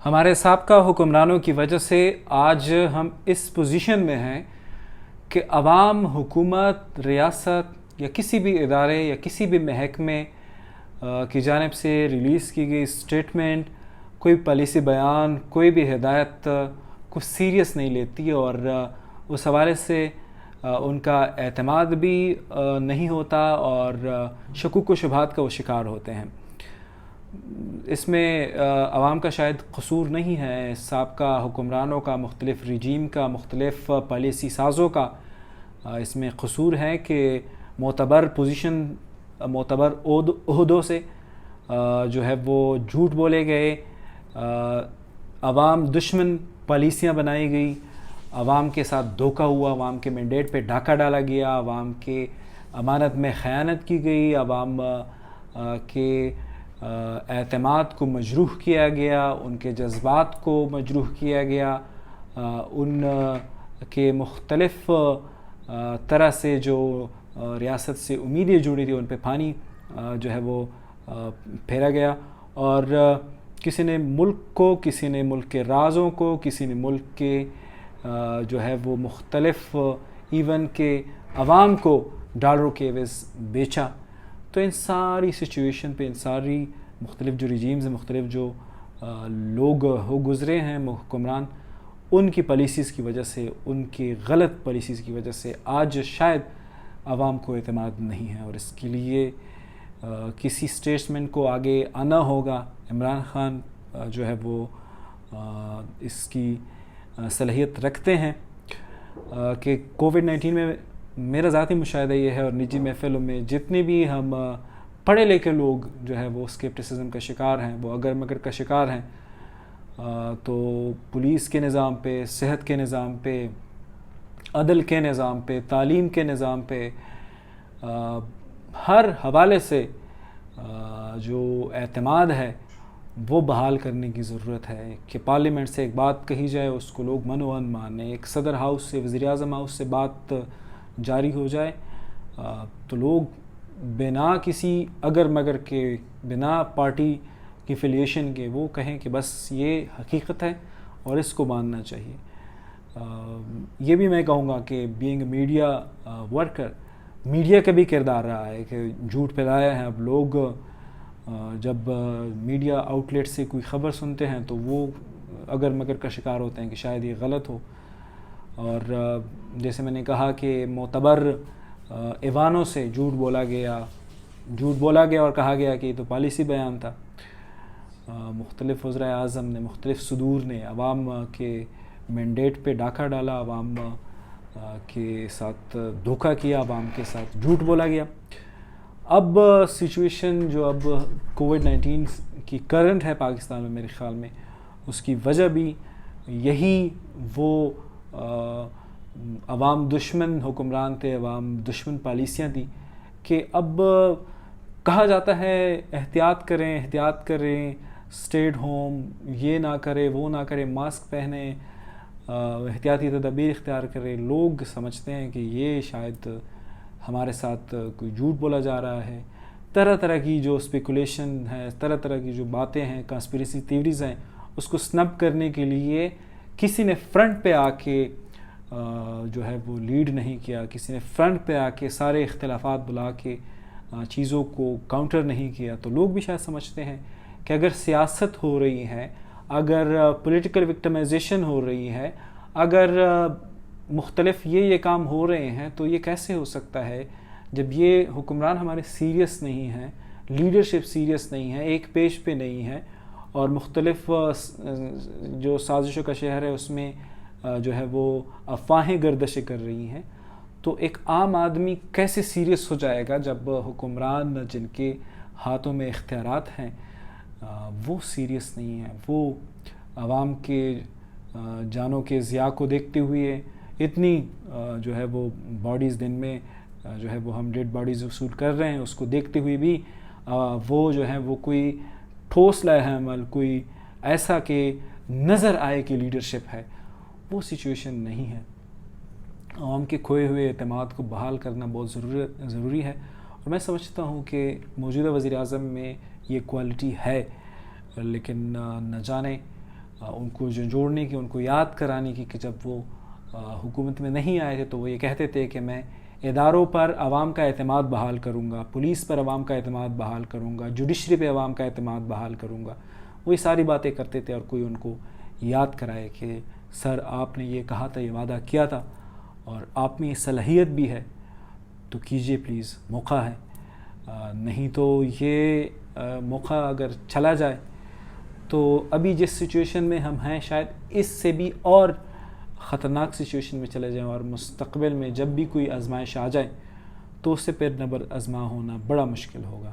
ہمارے سابقہ حکمرانوں کی وجہ سے آج ہم اس پوزیشن میں ہیں کہ عوام، حکومت، ریاست یا کسی بھی ادارے یا کسی بھی محکمے کی جانب سے ریلیز کی گئی اسٹیٹمنٹ، کوئی پالیسی بیان، کوئی بھی ہدایت کو سیریس نہیں لیتی، اور اس حوالے سے ان کا اعتماد بھی نہیں ہوتا اور شکوک و شبہات کا وہ شکار ہوتے ہیں۔ اس میں عوام کا شاید قصور نہیں ہے، سابقہ حکمرانوں کا، مختلف رجیم کا، مختلف پالیسی سازوں کا اس میں قصور ہے کہ معتبر پوزیشن، معتبر عہدوں سے جو ہے وہ جھوٹ بولے گئے، عوام دشمن پالیسیاں بنائی گئی، عوام کے ساتھ دھوکہ ہوا، عوام کے مینڈیٹ پہ ڈاکہ ڈالا گیا، عوام کے امانت میں خیانت کی گئی، عوام کے اعتماد کو مجروح کیا گیا، ان کے جذبات کو مجروح کیا گیا، ان کے مختلف طرح سے جو ریاست سے امیدیں جڑی تھی ان پہ پانی جو ہے وہ پھیرا گیا، اور کسی نے ملک کو، کسی نے ملک کے رازوں کو، کسی نے ملک کے جو ہے وہ مختلف ایون کے عوام کو ڈالروں کے عوض بیچا۔ تو ان ساری سچویشن پہ، ان ساری مختلف جو ریجیمز ہیں، مختلف جو لوگ ہو گزرے ہیں حکمران، ان کی پالیسیز کی وجہ سے، ان کی غلط پالیسیز کی وجہ سے آج شاید عوام کو اعتماد نہیں ہے، اور اس کے لیے کسی اسٹیٹمنٹ کو آگے آنا ہوگا۔ عمران خان جو ہے وہ اس کی صلاحیت رکھتے ہیں کہ کووڈ-19 میں میرا ذاتی مشاہدہ یہ ہے، اور نجی محفلوں میں جتنے بھی ہم پڑھے لکھے لوگ جو ہے وہ اسکیپٹسزم کا شکار ہیں، وہ اگر مگر کا شکار ہیں، تو پولیس کے نظام پہ، صحت کے نظام پہ، عدل کے نظام پہ، تعلیم کے نظام پہ، ہر حوالے سے جو اعتماد ہے وہ بحال کرنے کی ضرورت ہے کہ پارلیمنٹ سے ایک بات کہی جائے، اس کو لوگ من و عن مانیں، ایک صدر ہاؤس سے، وزیر اعظم ہاؤس سے بات جاری ہو جائے تو لوگ بنا کسی اگر مگر کے، بنا پارٹی کی فیلیشن کے وہ کہیں کہ بس یہ حقیقت ہے اور اس کو ماننا چاہیے۔ یہ بھی میں کہوں گا کہ being a media worker, media کا بھی کردار رہا ہے کہ جھوٹ پھیلایا ہے۔ اب لوگ جب میڈیا آؤٹ لیٹ سے کوئی خبر سنتے ہیں تو وہ اگر مگر کا شکار ہوتے ہیں کہ شاید یہ غلط ہو، اور جیسے میں نے کہا کہ معتبر ایوانوں سے جھوٹ بولا گیا اور کہا گیا کہ یہ تو پالیسی بیان تھا۔ مختلف وزرائے اعظم نے، مختلف صدور نے عوام کے مینڈیٹ پہ ڈاکہ ڈالا، عوام کے ساتھ دھوکہ کیا، عوام کے ساتھ جھوٹ بولا گیا۔ اب سچویشن جو اب کووڈ-19 کی کرنٹ ہے پاکستان میں، میرے خیال میں اس کی وجہ بھی یہی وہ عوام دشمن حکمران تھے، عوام دشمن پالیسیاں تھیں کہ اب کہا جاتا ہے احتیاط کریں، اسٹیٹ ہوم، یہ نہ کرے، وہ نہ کرے، ماسک پہنیں، احتیاطی تدابیر اختیار کریں۔ لوگ سمجھتے ہیں کہ یہ شاید ہمارے ساتھ کوئی جھوٹ بولا جا رہا ہے۔ طرح طرح کی جو اسپیکولیشن ہے، طرح طرح کی جو باتیں ہیں، کانسپیریسی تھیوریز ہیں، اس کو سنب کرنے کے لیے کسی نے فرنٹ پہ آ کے جو ہے وہ لیڈ نہیں کیا، کسی نے فرنٹ پہ آ کے سارے اختلافات بلا کے چیزوں کو کاؤنٹر نہیں کیا۔ تو لوگ بھی شاید سمجھتے ہیں کہ اگر سیاست ہو رہی ہے، اگر پولیٹیکل وکٹمائزیشن ہو رہی ہے، اگر مختلف یہ کام ہو رہے ہیں تو یہ کیسے ہو سکتا ہے جب یہ حکمران ہمارے سیریس نہیں ہیں، لیڈرشپ سیریس نہیں ہے، ایک پیج پہ نہیں ہے، اور مختلف جو سازشوں کا شہر ہے اس میں جو ہے وہ افواہیں گردش کر رہی ہیں۔ تو ایک عام آدمی کیسے سیریس ہو جائے گا جب حکمران جن کے ہاتھوں میں اختیارات ہیں وہ سیریس نہیں ہیں، وہ عوام کے جانوں کے ضیاع کو دیکھتے ہوئے اتنی جو ہے وہ باڈیز دن میں جو ہے وہ ہم ڈیڈ باڈیز وصول کر رہے ہیں، اس کو دیکھتے ہوئے بھی وہ جو ہے وہ کوئی ٹھوس لائحہ عمل، کوئی ایسا کہ نظر آئے کہ لیڈرشپ ہے، وہ سچویشن نہیں ہے۔ عوام کے کھوئے ہوئے اعتماد کو بحال کرنا بہت ضروری ہے، اور میں سمجھتا ہوں کہ موجودہ وزیر اعظم میں یہ کوالٹی ہے، لیکن نہ جانے ان کو جوڑنے کی، ان کو یاد کرانے کی کہ جب وہ حکومت میں نہیں آئے تھے تو وہ یہ کہتے تھے کہ میں اداروں پر عوام کا اعتماد بحال کروں گا، پولیس پر عوام کا اعتماد بحال کروں گا، جوڈیشری پہ عوام کا اعتماد بحال کروں گا. وہ یہ ساری باتیں کرتے تھے، اور کوئی ان کو یاد کرائے کہ سر آپ نے یہ کہا تھا، یہ وعدہ کیا تھا، اور آپ میں یہ صلاحیت بھی ہے تو کیجئے پلیز، موقع ہے. نہیں تو یہ موقع اگر چلا جائے تو ابھی جس سچویشن میں ہم ہیں شاید اس سے بھی اور خطرناک سچویشن میں چلے جائیں، اور مستقبل میں جب بھی کوئی آزمائش آ جائے تو اس سے پھر نبرد آزما ہونا بڑا مشکل ہوگا.